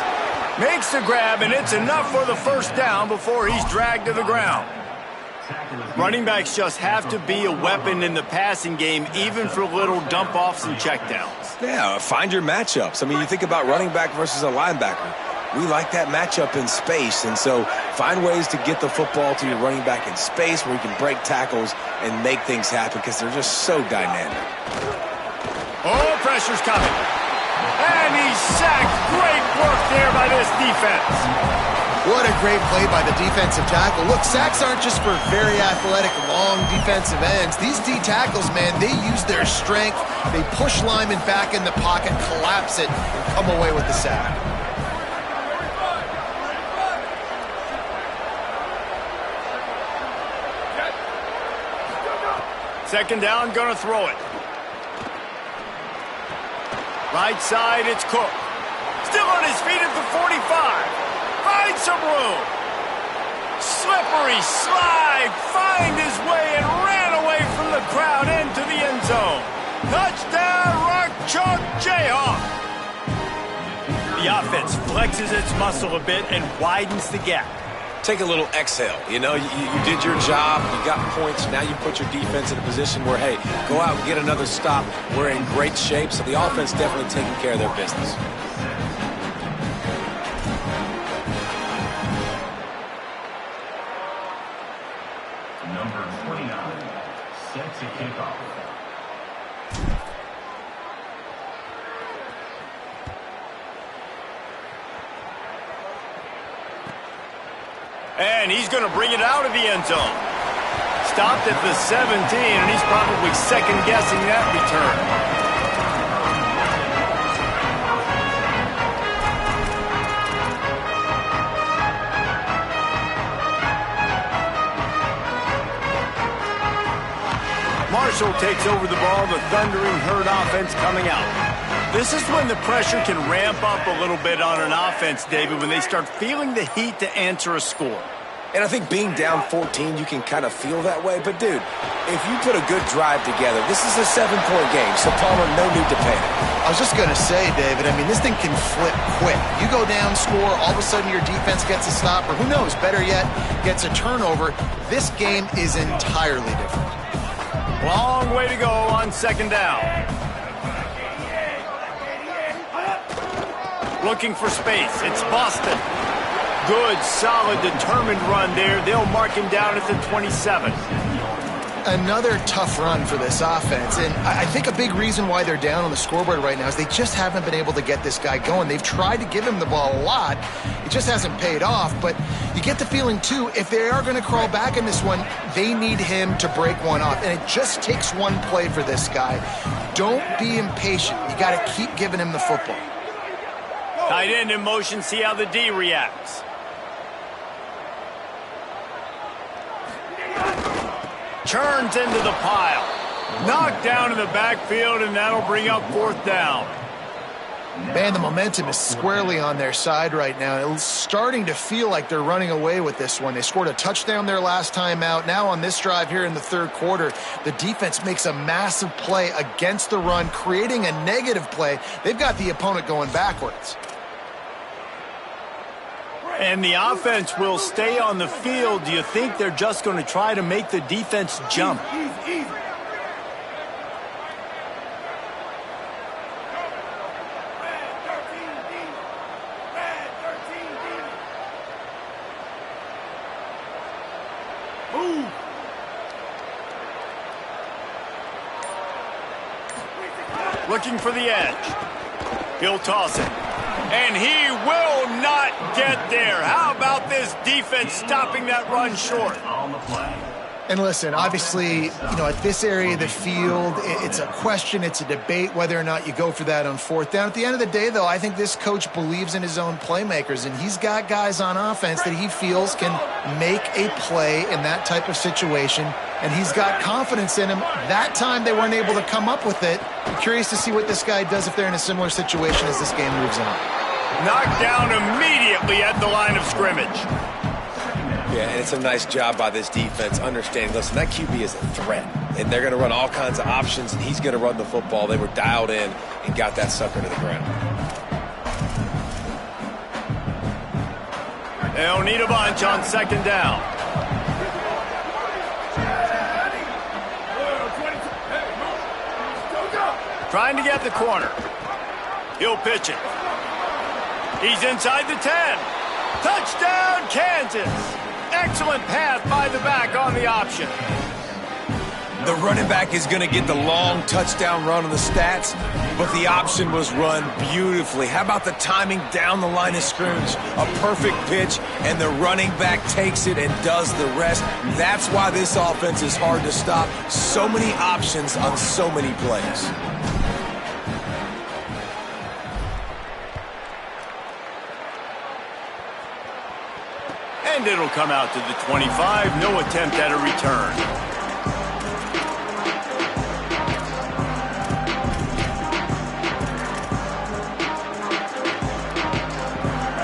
[SPEAKER 2] Makes the grab, and it's enough for the 1st down before he's dragged to the ground. Running backs just have to be a weapon in the passing game, even for little dump-offs and checkdowns.
[SPEAKER 5] Yeah, find your matchups. I mean, you think about running back versus a linebacker. We like that matchup in space, and so find ways to get the football to your running back in space where you can break tackles and make things happen because they're just so dynamic.
[SPEAKER 2] Oh, pressure's coming. And he's sacked. Great work there by this defense.
[SPEAKER 3] What a great play by the defensive tackle. Look, sacks aren't just for very athletic, long defensive ends. These D tackles, man, they use their strength. They push linemen back in the pocket, collapse it, and come away with the sack.
[SPEAKER 2] Second down, gonna throw it. Right side, it's Cook. Still on his feet at the 45. Finds some room. Slippery slide. Find his way and ran away from the crowd into the end zone. Touchdown, Rock Chalk Jayhawk. The offense flexes its muscle a bit and widens the gap.
[SPEAKER 5] Take a little exhale. You know, you did your job. You got points. Now you put your defense in a position where, hey, go out and get another stop. We're in great shape, so the offense definitely taking care of their business.
[SPEAKER 4] Number 29 set to kick off.
[SPEAKER 2] And he's going to bring it out of the end zone. Stopped at the 17, and he's probably second-guessing that return. Marshall takes over the ball, the Thundering Herd offense coming out. This is when the pressure can ramp up a little bit on an offense, David, when they start feeling the heat to answer a score.
[SPEAKER 5] And I think being down 14, you can kind of feel that way. But, dude, if you put a good drive together, this is a 7-point game, so Palmer, no need to panic.
[SPEAKER 3] I was just going to say, David, I mean, this thing can flip quick. You go down, score, all of a sudden your defense gets a stop, or who knows, better yet, gets a turnover. This game is entirely different.
[SPEAKER 2] Long way to go on second down. Looking for space. It's Boston. Good, solid, determined run there. They'll mark him down at the 27.
[SPEAKER 3] Another tough run for this offense, and I think a big reason why they're down on the scoreboard right now is they just haven't been able to get this guy going. They've tried to give him the ball a lot. It just hasn't paid off, but you get the feeling, too, if they are going to crawl back in this one, they need him to break one off, and it just takes one play for this guy. Don't be impatient. You got to keep giving him the football.
[SPEAKER 2] Tight end in motion, see how the D reacts. Turns into the pile. Knocked down in the backfield, and that'll bring up fourth down.
[SPEAKER 3] Man, the momentum is squarely on their side right now. It's starting to feel like they're running away with this one. They scored a touchdown their last time out. Now on this drive here in the third quarter, the defense makes a massive play against the run, creating a negative play. They've got the opponent going backwards.
[SPEAKER 2] And the offense will stay on the field. Do you think they're just going to try to make the defense jump? Looking for the edge. He'll toss it. And he will not get there. How about this defense stopping that run short?
[SPEAKER 4] On the play.
[SPEAKER 3] And listen, obviously, at this area of the field, it's a question, it's a debate whether or not you go for that on fourth down. At the end of the day, though, I think this coach believes in his own playmakers, and he's got guys on offense that he feels can make a play in that type of situation, and he's got confidence in him. That time they weren't able to come up with it. I'm curious to see what this guy does if they're in a similar situation as this game moves on.
[SPEAKER 2] Knocked down immediately at the line of scrimmage.
[SPEAKER 5] Yeah, and it's a nice job by this defense understanding, listen, that QB is a threat, and they're going to run all kinds of options, and he's going to run the football. They were dialed in and got that sucker to the ground.
[SPEAKER 2] They'll need a bunch on second down. Trying to get the corner. He'll pitch it. He's inside the 10. Touchdown, Kansas. Excellent pass by the back on the option.
[SPEAKER 5] The running back is going to get the long touchdown run on the stats, but the option was run beautifully. How about the timing down the line of scrimmage? A perfect pitch, and the running back takes it and does the rest. That's why this offense is hard to stop. So many options on so many plays.
[SPEAKER 2] And it'll come out to the 25. No attempt at a return.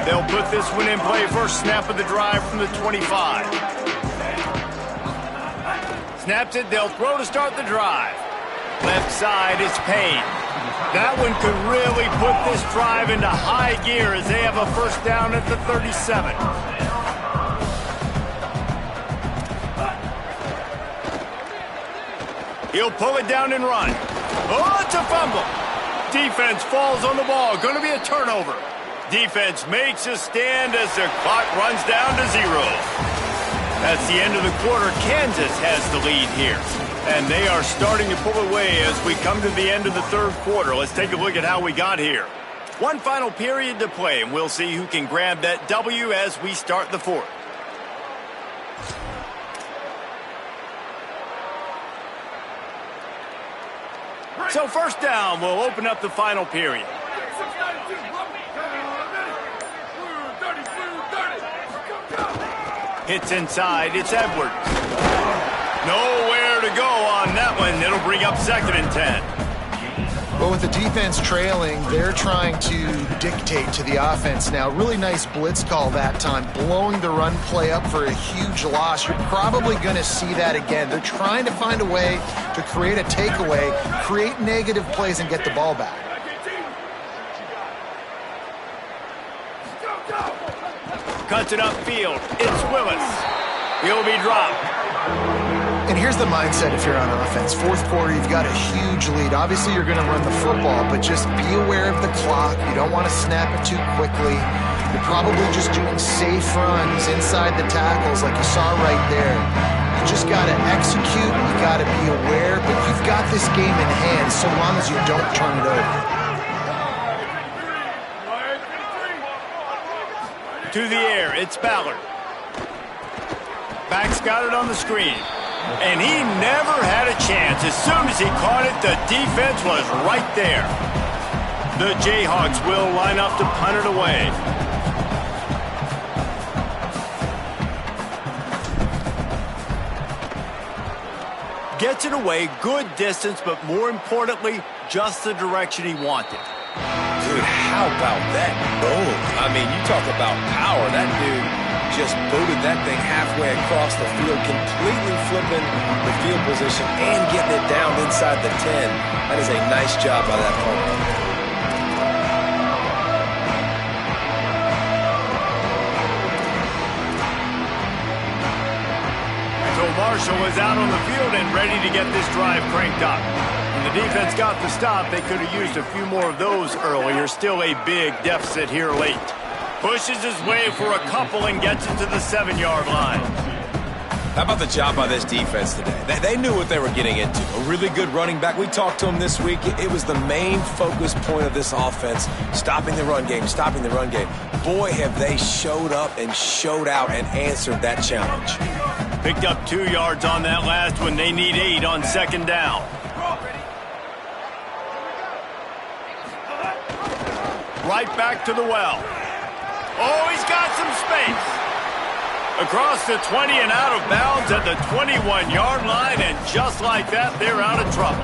[SPEAKER 2] They'll put this one in play first snap of the drive from the 25. Snaps it, they'll throw to start the drive. Left side is Payne. That one could really put this drive into high gear as they have a first down at the 37. He'll pull it down and run. Oh, it's a fumble. Defense falls on the ball. Going to be a turnover. Defense makes a stand as the clock runs down to 0. That's the end of the quarter. Kansas has the lead here. And they are starting to pull away as we come to the end of the third quarter. Let's take a look at how we got here. One final period to play, and we'll see who can grab that W as we start the fourth. So first down, we'll open up the final period. Hits inside, it's Edwards. Nowhere to go on that one. It'll bring up 2nd and 10.
[SPEAKER 3] But with the defense trailing, they're trying to dictate to the offense now. Really nice blitz call that time, blowing the run play up for a huge loss. You're probably going to see that again. They're trying to find a way to create a takeaway, create negative plays, and get the ball back.
[SPEAKER 2] Cuts it upfield. It's Willis. He'll be dropped.
[SPEAKER 3] And here's the mindset if you're on offense. Fourth quarter, you've got a huge lead. Obviously, you're going to run the football, but just be aware of the clock. You don't want to snap it too quickly. You're probably just doing safe runs inside the tackles like you saw right there. You just got to execute. You got to be aware, but you've got this game in hand so long as you don't turn it over.
[SPEAKER 2] To the air, it's Ballard. Back's got it on the screen. And he never had a chance. As soon as he caught it, the defense was right there. The Jayhawks will line up to punt it away. Gets it away, good distance, but more importantly, just the direction he wanted.
[SPEAKER 5] Dude, how about that boom? I mean, you talk about power. That dude just booted that thing halfway across the field, completely flipping the field position and getting it down inside the 10. That is a nice job by that punter.
[SPEAKER 2] So Marshall is out on the field and ready to get this drive cranked up. When the defense got the stop, they could have used a few more of those earlier. Still a big deficit here late. Pushes his way for a couple and gets it to the 7-yard line.
[SPEAKER 5] How about the job by this defense today? They knew what they were getting into. A really good running back. We talked to him this week. It was the main focus point of this offense, stopping the run game, stopping the run game. Boy, have they showed up and showed out and answered that challenge.
[SPEAKER 2] Picked up 2 yards on that last one. They need 8 on 2nd down. Right back to the well. Oh, he's got some space. Across the 20 and out of bounds at the 21-yard line, and just like that, they're out of trouble.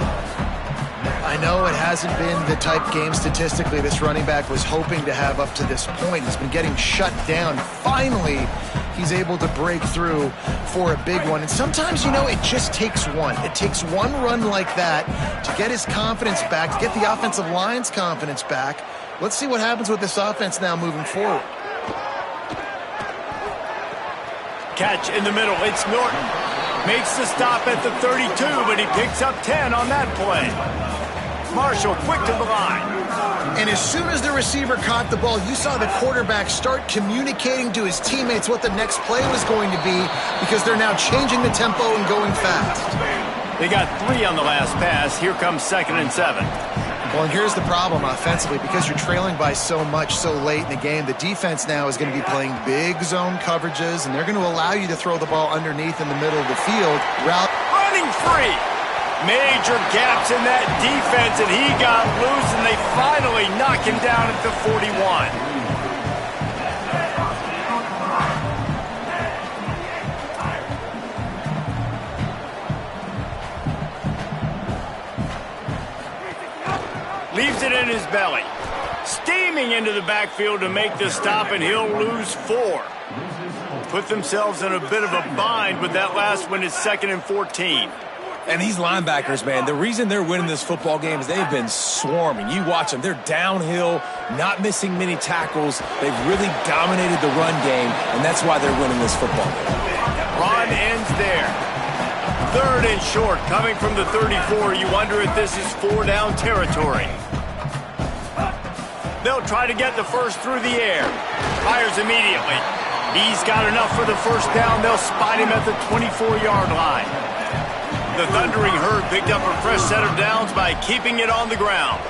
[SPEAKER 3] I know it hasn't been the type game statistically this running back was hoping to have up to this point. He's been getting shut down. Finally, he's able to break through for a big one. And sometimes, you know, it just takes one. It takes one run like that to get his confidence back, to get the offensive line's confidence back. Let's see what happens with this offense now moving forward.
[SPEAKER 2] Catch in the middle. It's Norton. Makes the stop at the 32, but he picks up 10 on that play. Marshall quick to the line.
[SPEAKER 3] And as soon as the receiver caught the ball, you saw the quarterback start communicating to his teammates what the next play was going to be, because they're now changing the tempo and going fast.
[SPEAKER 2] They got 3 on the last pass. Here comes 2nd and 7.
[SPEAKER 3] Well, and here's the problem offensively. Because you're trailing by so much so late in the game, the defense now is going to be playing big zone coverages, and they're going to allow you to throw the ball underneath in the middle of the field.
[SPEAKER 2] Running free. Major gaps in that defense, and he got loose, and they finally knock him down at the 41. Leaves it in his belly. Steaming into the backfield to make the stop, and he'll lose 4. Put themselves in a bit of a bind with that last one. It's 2nd and 14.
[SPEAKER 5] And these linebackers, man, the reason they're winning this football game is they've been swarming. You watch them. They're downhill, not missing many tackles. They've really dominated the run game, and that's why they're winning this football game.
[SPEAKER 2] Run ends there. 3rd and short, coming from the 34. You wonder if this is 4-down territory. They'll try to get the first through the air. Fires immediately. He's got enough for the first down. They'll spot him at the 24-yard line. The Thundering Herd picked up a fresh set of downs by keeping it on the ground.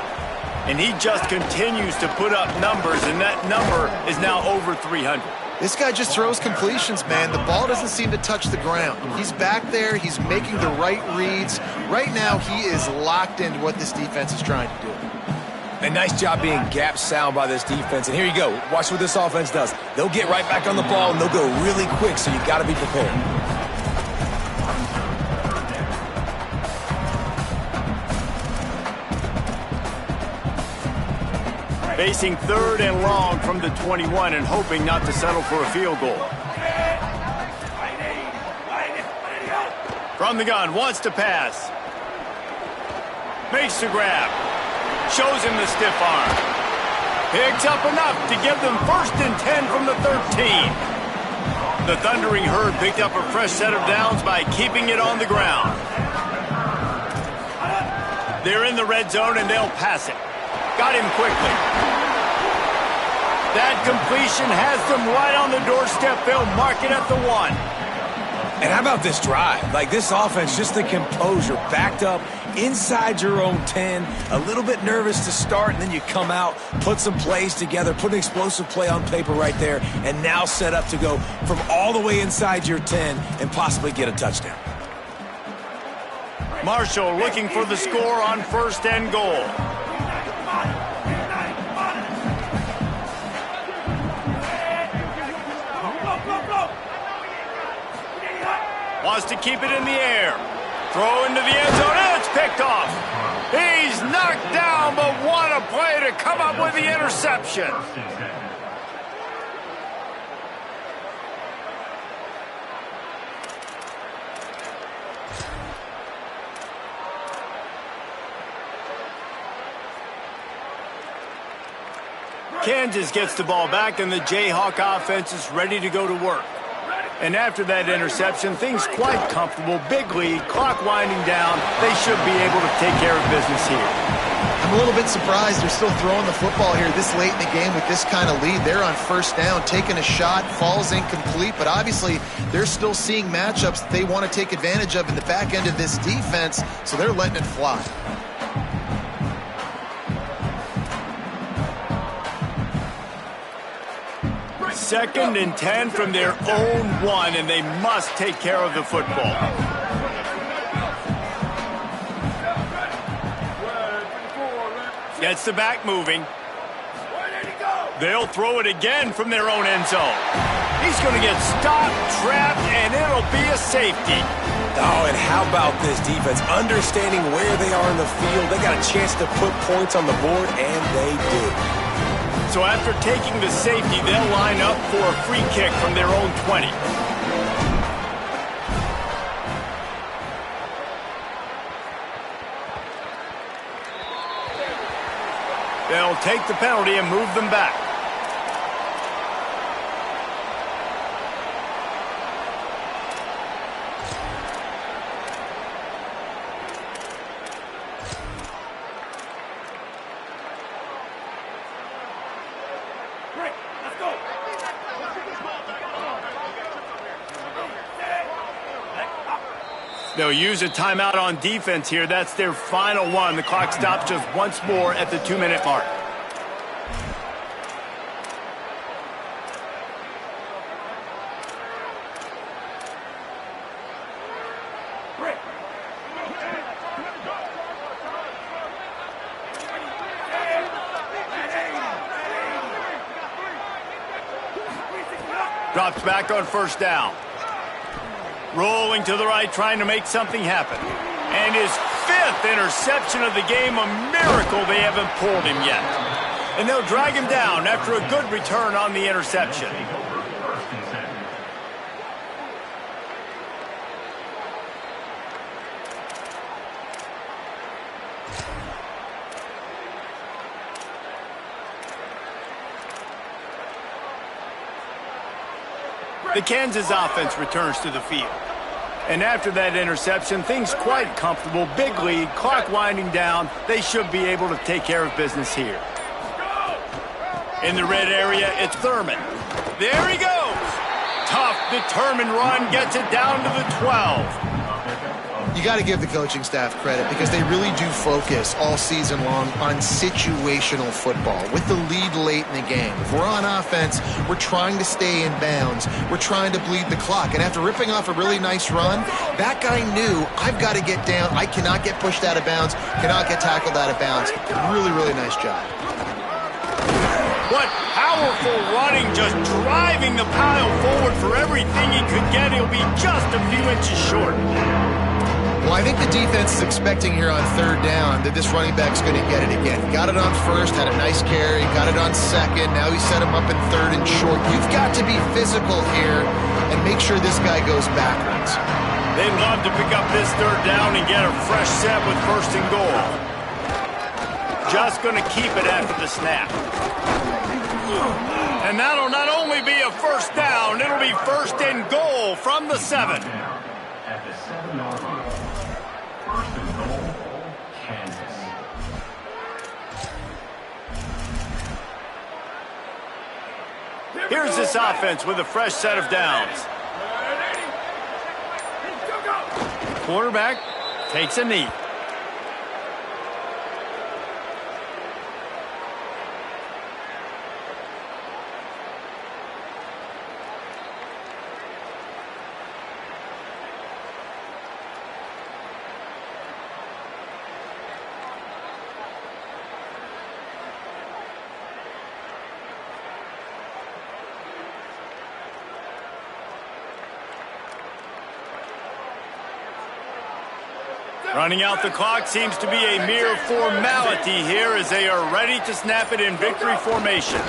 [SPEAKER 2] And he just continues to put up numbers, and that number is now over 300.
[SPEAKER 3] This guy just throws completions, man. The ball doesn't seem to touch the ground. He's back there. He's making the right reads. Right now, he is locked into what this defense is trying to do.
[SPEAKER 5] A nice job being gap sound by this defense. And here you go. Watch what this offense does. They'll get right back on the ball, and they'll go really quick, so you got to be prepared.
[SPEAKER 2] Facing 3rd and long from the 21 and hoping not to settle for a field goal. From the gun, wants to pass. Makes the grab. Shows him the stiff arm. Picks up enough to give them 1st and 10 from the 13. The Thundering Herd picked up a fresh set of downs by keeping it on the ground. They're in the red zone and they'll pass it. Got him quickly. That completion has them right on the doorstep. They'll mark it at the 1.
[SPEAKER 5] And how about this drive? Like, this offense, just the composure, backed up inside your own 10, a little bit nervous to start, and then you come out, put some plays together, put an explosive play on paper right there, and now set up to go from all the way inside your 10 and possibly get a touchdown.
[SPEAKER 2] Marshall looking for the score on 1st and goal. Wants to keep it in the air. Throw into the end zone, and it's picked off. He's knocked down, but what a play to come up with the interception. Kansas gets the ball back, and the Jayhawk offense is ready to go to work. And after that interception, things quite comfortable. Big lead, clock winding down. They should be able to take care of business here.
[SPEAKER 3] I'm a little bit surprised they're still throwing the football here this late in the game with this kind of lead. They're on 1st down, taking a shot, falls incomplete, but obviously they're still seeing matchups that they want to take advantage of in the back end of this defense, so they're letting it fly.
[SPEAKER 2] Second and 10 from their own 1, and they must take care of the football. Gets the back moving. They'll throw it again from their own end zone. He's going to get stopped, trapped, and it'll be a safety.
[SPEAKER 5] Oh, and how about this defense? Understanding where they are in the field. They got a chance to put points on the board, and they did.
[SPEAKER 2] So after taking the safety, they'll line up for a free kick from their own 20. They'll take the penalty and move them back. They'll use a timeout on defense here. That's their final one. The clock stops just once more at the 2-minute mark. Drops back on 1st down. Rolling to the right, trying to make something happen. And his 5th interception of the game, a miracle they haven't pulled him yet. And they'll drag him down after a good return on the interception. The Kansas offense returns to the field. And after that interception, things quite comfortable. Big lead, clock winding down. They should be able to take care of business here. In the red area, it's Thurman. There he goes. Tough, determined run gets it down to the 12.
[SPEAKER 3] You got to give the coaching staff credit because they really do focus all season long on situational football. With the lead late in the game, if we're on offense, we're trying to stay in bounds. We're trying to bleed the clock. And after ripping off a really nice run, that guy knew, I've got to get down. I cannot get pushed out of bounds, cannot get tackled out of bounds. Really, really nice job.
[SPEAKER 2] What powerful running, just driving the pile forward for everything he could get. He'll be just a few inches short.
[SPEAKER 3] Well, I think the defense is expecting here on third down that this running back's going to get it again. Got it on first, had a nice carry, got it on second. Now he set him up in third and short. You've got to be physical here and make sure this guy goes backwards.
[SPEAKER 2] They'd love to pick up this third down and get a fresh set with first and goal. Just going to keep it after the snap. And that'll not only be a first down, it'll be first and goal from the 7.
[SPEAKER 4] At the 7-yard line. First and goal, Kansas.
[SPEAKER 2] Here's this offense with a fresh set of downs. Quarterback takes a knee. Running out the clock seems to be a mere formality here as they are ready to snap it in victory formation.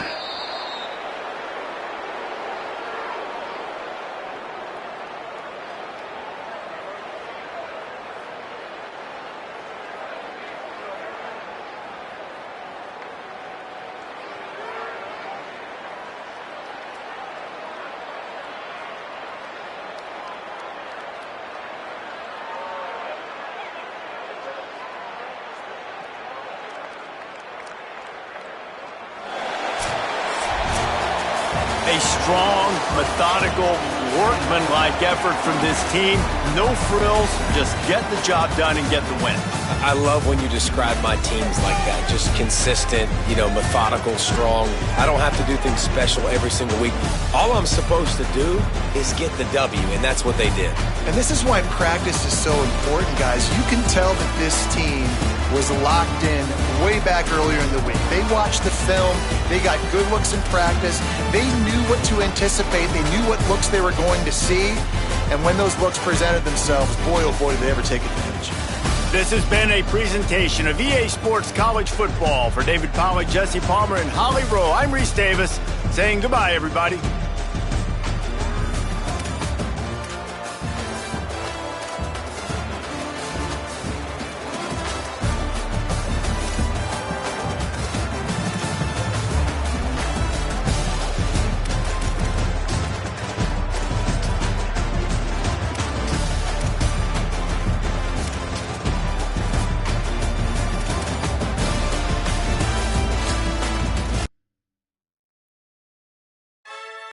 [SPEAKER 2] A strong, methodical, workman-like effort from this team. No frills, just get the job done and get the win.
[SPEAKER 5] I love when you describe my teams like that. Just consistent, methodical, strong. I don't have to do things special every single week. All I'm supposed to do is get the W, and that's what they did.
[SPEAKER 3] And this is why practice is so important, guys. You can tell that this team was locked in way back earlier in the week. They watched the film. They got good looks in practice. They knew what to anticipate. They knew what looks they were going to see. And when those looks presented themselves, boy, oh boy, did they ever take advantage.
[SPEAKER 2] This has been a presentation of EA Sports College Football. For David Pollack, Jesse Palmer, and Holly Rowe, I'm Reese Davis saying goodbye, everybody.